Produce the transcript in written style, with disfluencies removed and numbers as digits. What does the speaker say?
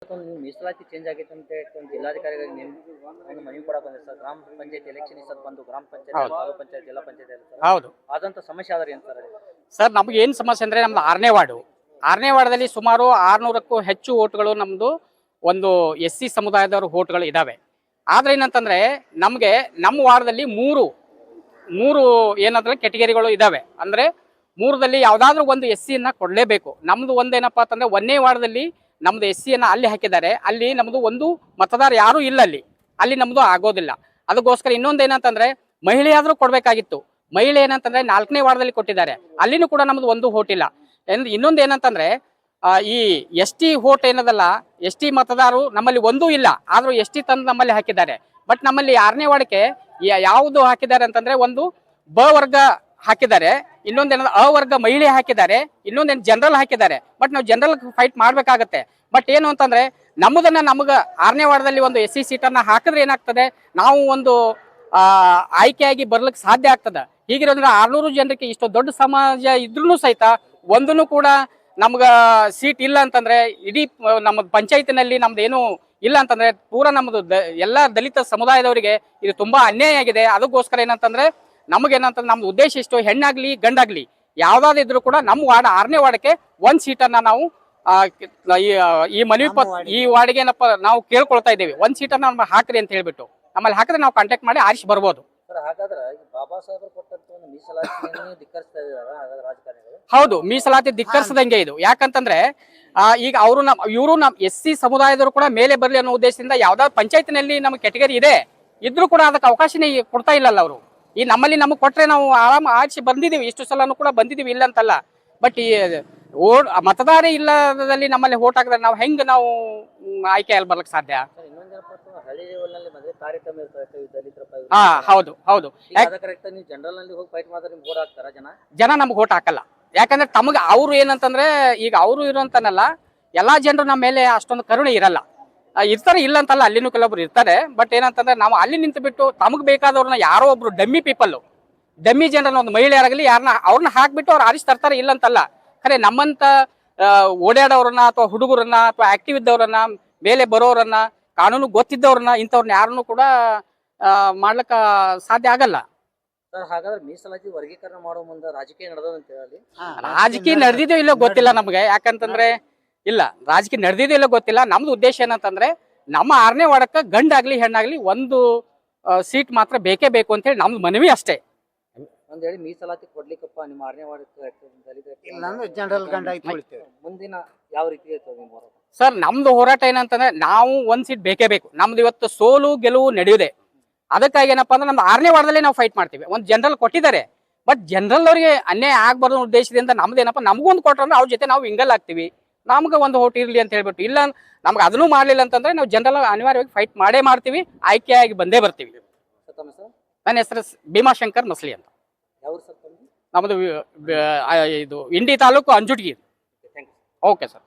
ಇವತ್ತೊಂದು ಮೀಸಲಾತಿ ಚೇಂಜ್ ಆಗೈತೆ ಅಂತ ಒಂದು ಜಿಲ್ಲಾಧಿಕಾರಿಗಳಿಗೆ ಒಂದು ಮನವಿ ಕೊಡಕ್ಕೆ ಬಂದಿದೆ ಸರ್. ಗ್ರಾಮ ಪಂಚಾಯತ್ ಎಲೆಕ್ಷನ್ ಸರ್ ಬಂದು ಗ್ರಾಮ ಪಂಚಾಯತ್ ತಾಲೂಕು ಪಂಚಾಯತ್ ಜಿಲ್ಲಾ ಪಂಚಾಯತ್ ಹೌದು ಆದಂತ ಸಮಸ್ಯೆ ಆದ್ರೆ ಏನು ಸರ್? ಸರ್, ನಮ್ಗೆ ಏನು ಸಮಸ್ಯೆ ಅಂದರೆ ನಮ್ದು 6ನೇ ವಾರ್ಡಲ್ಲಿ ಸುಮಾರು 600ಕ್ಕೂ ಹೆಚ್ಚು ಓಟ್ಗಳು ನಮ್ಮದು ಒಂದು SC ಸಮುದಾಯದವ್ರ ಓಟ್ಗಳು ಇದ್ದಾವೆ. ಆದರೆ ಏನಂತಂದರೆ ನಮಗೆ ನಮ್ಮ ವಾರ್ಡದಲ್ಲಿ ಮೂರು ಏನಂದ್ರೆ ಕೆಟಗರಿಗಳು ಇದ್ದಾವೆ. ಅಂದರೆ ಮೂರದಲ್ಲಿ ಯಾವುದಾದ್ರೂ ಒಂದು SCಯನ್ನು ಕೊಡಲೇಬೇಕು. ನಮ್ಮದು ಒಂದೇನಪ್ಪ ಅಂತಂದರೆ 1ನೇ ವಾರ್ಡದಲ್ಲಿ ನಮ್ಮದು SCಯನ್ನು ಅಲ್ಲಿ ಹಾಕಿದ್ದಾರೆ. ಅಲ್ಲಿ ನಮ್ಮದು ಒಂದು ಮತದಾರ ಯಾರೂ ಇಲ್ಲ, ಅಲ್ಲಿ ನಮ್ಮದು ಆಗೋದಿಲ್ಲ. ಅದಕ್ಕೋಸ್ಕರ ಇನ್ನೊಂದು ಏನಂತಂದರೆ ಮಹಿಳೆಯಾದರೂ ಕೊಡಬೇಕಾಗಿತ್ತು. ಮಹಿಳೆ ಏನಂತಂದರೆ 4ನೇ ವಾರ್ಡದಲ್ಲಿ ಕೊಟ್ಟಿದ್ದಾರೆ, ಅಲ್ಲಿನೂ ಕೂಡ ನಮ್ಮದು ಒಂದು ಓಟ್ ಇಲ್ಲ. ಇನ್ನೊಂದು ಏನಂತಂದರೆ ಈ ST ಓಟ್ ಏನದಲ್ಲ, ST ಮತದಾರರು ನಮ್ಮಲ್ಲಿ ಒಂದೂ ಇಲ್ಲ, ಆದರೂ ST ತಂದು ನಮ್ಮಲ್ಲಿ ಹಾಕಿದ್ದಾರೆ. ಬಟ್ ನಮ್ಮಲ್ಲಿ 6ನೇ ವಾರ್ಡ್ಗೆ ಯಾವುದು ಹಾಕಿದ್ದಾರೆ ಅಂತಂದರೆ ಒಂದು ಬ ವರ್ಗ ಹಾಕಿದ್ದಾರೆ, ಇನ್ನೊಂದೇನಂದ್ರೆ ಅ ವರ್ಗ ಮಹಿಳೆ ಹಾಕಿದ್ದಾರೆ, ಇನ್ನೊಂದೇನು ಜನರಲ್ ಹಾಕಿದ್ದಾರೆ. ಬಟ್ ನಾವು ಜನರಲ್ ಫೈಟ್ ಮಾಡಬೇಕಾಗತ್ತೆ. ಬಟ್ ಏನು ಅಂತಂದರೆ ನಮಗೆ 6ನೇ ವಾರ್ಡದಲ್ಲಿ ಒಂದು SC ಸೀಟನ್ನು ಹಾಕಿದ್ರೆ ಏನಾಗ್ತದೆ, ನಾವು ಒಂದು ಆಯ್ಕೆಯಾಗಿ ಬರ್ಲಿಕ್ಕೆ ಸಾಧ್ಯ ಆಗ್ತದೆ. ಹೀಗಿರೋದ್ರೆ 600 ಜನರಿಗೆ ಇಷ್ಟು ದೊಡ್ಡ ಸಮಾಜ ಇದ್ರೂ ಸಹಿತ ಒಂದೂ ಕೂಡ ನಮ್ಗೆ ಸೀಟ್ ಇಲ್ಲ ಅಂತಂದ್ರೆ ಇಡೀ ನಮ್ಮ ಪಂಚಾಯತಿನಲ್ಲಿ ನಮ್ದು ಏನು ಇಲ್ಲ ಅಂತಂದ್ರೆ ಪೂರ ನಮ್ಮದು ಎಲ್ಲ ದಲಿತ ಸಮುದಾಯದವರಿಗೆ ಇದು ತುಂಬಾ ಅನ್ಯಾಯ ಆಗಿದೆ. ಅದಕ್ಕೋಸ್ಕರ ಏನಂತಂದ್ರೆ ನಮಗೇನಂತಂದ್ರೆ ನಮ್ದು ಉದ್ದೇಶ ಇಷ್ಟು, ಹೆಣ್ಣಾಗ್ಲಿ ಗಂಡಾಗ್ಲಿ ಯಾವ್ದಾದ್ರು ಇದ್ರು ಕೂಡ ನಮ್ಮ ವಾರ್ಡ್ 6ನೇ ವಾರ್ಡ್ಗೆ ಒಂದು ಸೀಟನ್ನ ನಾವು ಈ ಮನವಿ ಈ ವಾರ್ಡ್ಗೆ ಏನಪ್ಪ ನಾವು ಕೇಳ್ಕೊಳ್ತಾ ಇದ್ದೀವಿ, ಒಂದು ಸೀಟನ್ನ ನಮ್ಮ ಹಾಕ್ರಿ ಅಂತ ಹೇಳ್ಬಿಟ್ಟು. ನಮ್ಮಲ್ಲಿ ಹಾಕಿದ್ರೆ ನಾವು ಕಾಂಟ್ಯಾಕ್ಟ್ ಮಾಡಿ ಆರಿಸಿ ಬರ್ಬೋದು. ಸರ್, ಹಾಗಾದ್ರೆ ಬಾಬಾ ಸಾಹೇಬರು ಕೊಟ್ಟಂತ ಒಂದು ಮೀಸಲಾತಿಯನ್ನು ಧಿಕ್ಕರಿಸ್ತಾ ಇದ್ದಾರೆ ರಾಜಕಾರಣಿಗಳು. ಹೌದು, ಮೀಸಲಾತಿ ಧಿಕ್ಕರಿಸದಂಗೆ ಇದು. ಯಾಕಂತಂದ್ರೆ ಈಗ ಇವರು ನಮ್ಮ SC ಸಮುದಾಯದವರು ಕೂಡ ಮೇಲೆ ಬರಲಿ ಅನ್ನೋ ಉದ್ದೇಶದಿಂದ ಯಾವ್ದಾದ್ರು ಪಂಚಾಯತಿನಲ್ಲಿ ನಮ್ಮ ಕೆಟಗರಿ ಇದ್ರೂ ಕೂಡ ಅದಕ್ಕೆ ಅವಕಾಶನೇ ಕೊಡ್ತಾ ಇಲ್ಲಲ್ಲ ಅವರು. ಈ ನಮಗೆ ಕೊಟ್ರೆ ನಾವು ಆರಾಮ ಆರಿಸಿ ಬಂದಿದ್ದೀವಿ, ಇಷ್ಟು ಸಲನೂ ಕೂಡ ಬಂದಿದ್ದೀವಿ, ಇಲ್ಲ ಅಂತಲ್ಲ. ಬಟ್ ಈ ಮತದಾರ ಇಲ್ಲದಲ್ಲಿ ನಮ್ಮಲ್ಲಿ ಓಟ್ ಹಾಕಿದ್ರೆ ನಾವು ಹೆಂಗೆ ನಾವು ಆಯ್ಕೆಯಲ್ಲಿ ಬರ್ಲಿಕ್ಕೆ ಸಾಧ್ಯ? ಹಳ್ಳಿ ಲೆವೆಲ್ನಲ್ಲಿ ಬಂದ್ರೆ ಕಾರ್ಯಕ್ರಮ ಇರ್ತದೆ ದಲಿತರ ಪರ. ಹೌದು ಹೌದು. ನೀವು ಜನರಲ್ ನಲ್ಲಿ ಹೋಗಿ ಫೈಟ್ ಮಾಡಿದ್ರೆ ನಿಮ್ಗೆ ಓಟ್ ಹಾಕ್ತಾರ ಜನ ನಮ್ಗೆ ಓಟ್ ಹಾಕಲ್ಲ. ಯಾಕಂದ್ರೆ ತಮಗೆ ಅವ್ರು ಏನಂತಂದ್ರೆ ಈಗ ಅವರು ಇರೋಂತನಲ್ಲ, ಎಲ್ಲಾ ಜನರು ನಮ್ಮ ಮೇಲೆ ಅಷ್ಟೊಂದು ಕರುಣೆ ಇರಲ್ಲ. ಇರ್ತಾರೆ, ಇಲ್ಲ ಅಂತಲ್ಲ, ಅಲ್ಲಿನೂ ಕೆಲವೊಬ್ರು ಇರ್ತಾರೆ. ಬಟ್ ಏನಂತಂದ್ರೆ ನಾವು ಅಲ್ಲಿ ನಿಂತು ಬಿಟ್ಟು ತಮಗೆ ಬೇಕಾದವ್ರನ್ನ ಯಾರೋ ಒಬ್ರು ಡಮ್ಮಿ ಜನರನ್ನ ಒಂದು ಮಹಿಳೆಯರಾಗಲಿ ಅವ್ರನ್ನ ಹಾಕ್ಬಿಟ್ಟು ಅವ್ರು ಆರಿಸಿ ತರ್ತಾರೆ, ಇಲ್ಲ ಅಂತಲ್ಲ. ಖರೆ ನಮ್ಮಂತ ಓಡಾಡೋರನ್ನ ಅಥವಾ ಹುಡುಗರನ್ನ ಅಥವಾ ಆಕ್ಟಿವ್ ಇದ್ದವ್ರನ್ನ ಮೇಲೆ ಬರೋರನ್ನ ಕಾನೂನು ಗೊತ್ತಿದ್ದವ್ರನ್ನ ಇಂಥವ್ರನ್ನ ಯಾರನ್ನು ಕೂಡ ಮಾಡ್ಲಿಕ್ಕ ಸಾಧ್ಯ ಆಗಲ್ಲ. ಸರ್, ಹಾಗಾದ್ರೆ ಮೀಸಲಾತಿ ವರ್ಗೀಕರಣ ಮಾಡೋ ಮುಂದೆ ರಾಜಕೀಯ ನಡೆದಂತ ಹೇಳಿ. ರಾಜಕೀಯ ನಡೆದಿದೋ ಇಲ್ಲೋ ಗೊತ್ತಿಲ್ಲ ನಮ್ಗೆ. ಯಾಕಂತಂದ್ರೆ ಇಲ್ಲ, ರಾಜಕೀಯ ನಡೆದಿದೋ ಇಲ್ಲೋ ಗೊತ್ತಿಲ್ಲ. ನಮ್ದು ಉದ್ದೇಶ ಏನಂತಂದ್ರೆ ನಮ್ಮ 6ನೇ ವಾರ್ಡಕ್ಕೆ ಗಂಡಾಗ್ಲಿ ಹೆಣ್ಣಾಗ್ಲಿ ಒಂದು ಸೀಟ್ ಮಾತ್ರ ಬೇಕೇ ಬೇಕು ಅಂತ ಹೇಳಿ ನಮ್ದು ಮನವಿ ಅಷ್ಟೇ. ಒಂದ್ ಹೇಳಿ ಮೀಸಲಾತಿ ಕೊಡ್ಲಿಕ್ಕಪ್ಪ ನಿಮ್ಮ 6ನೇ ವಾರ್ಡ್ ಜನರಲ್ ಗಂಡ ಮುಂದಿನ ಯಾವ ರೀತಿ ಇರ್ತದೆ ನಿಮ್ಮ ಹೋರಾಟ? ಸರ್, ನಮ್ದು ಹೋರಾಟ ಏನಂತಂದ್ರೆ ನಾವು ಒಂದು ಸೀಟ್ ಬೇಕೇ ಬೇಕು. ನಮ್ದು ಇವತ್ತು ಸೋಲು ಗೆಲುವು ನಡೆಯುದೆ. ಅದಕ್ಕಾಗಿ ಏನಪ್ಪಾ ಅಂದ್ರೆ ನಮ್ಮ 6ನೇ ವಾರ್ಡಲ್ಲಿ ನಾವು ಫೈಟ್ ಮಾಡ್ತೀವಿ. ಒಂದು ಜನರಲ್ ಕೊಟ್ಟಿದ್ದಾರೆ, ಬಟ್ ಜನರಲ್ ಅವರಿಗೆ ಅನ್ಯಾಯ ಆಗ್ಬಾರ್ದು ಉದ್ದೇಶದಿಂದ ನಮ್ದೇನಪ್ಪ, ನಮಗೊಂದು ಕೊಟ್ರಂದ್ರೆ ಅವ್ರ ಜೊತೆ ನಾವು ಹಿಂಗಲ್ ಆಗ್ತೀವಿ, ನಮ್ಗೆ ಒಂದು ಓಟ್ ಇರಲಿ ಅಂತ ಹೇಳ್ಬಿಟ್ಟು. ಇಲ್ಲ ನಮ್ಗೆ ಅದನ್ನೂ ಮಾಡಲಿಲ್ಲ ಅಂತಂದ್ರೆ ನಾವು ಜನರಲ್ ಅನಿವಾರ್ಯವಾಗಿ ಫೈಟ್ ಮಾಡ್ತೀವಿ, ಆಯ್ಕೆಯಾಗಿ ಬಂದೇ ಬರ್ತೀವಿ. ನನ್ನ ಹೆಸರು ಭೀಮಾಶಂಕರ್ ಮಸ್ಲಿ ಅಂತ. ನಮ್ಮದು ಇದು ಇಂಡಿ ತಾಲೂಕು ಅಂಜುಟ್ಗಿ. Okay sir.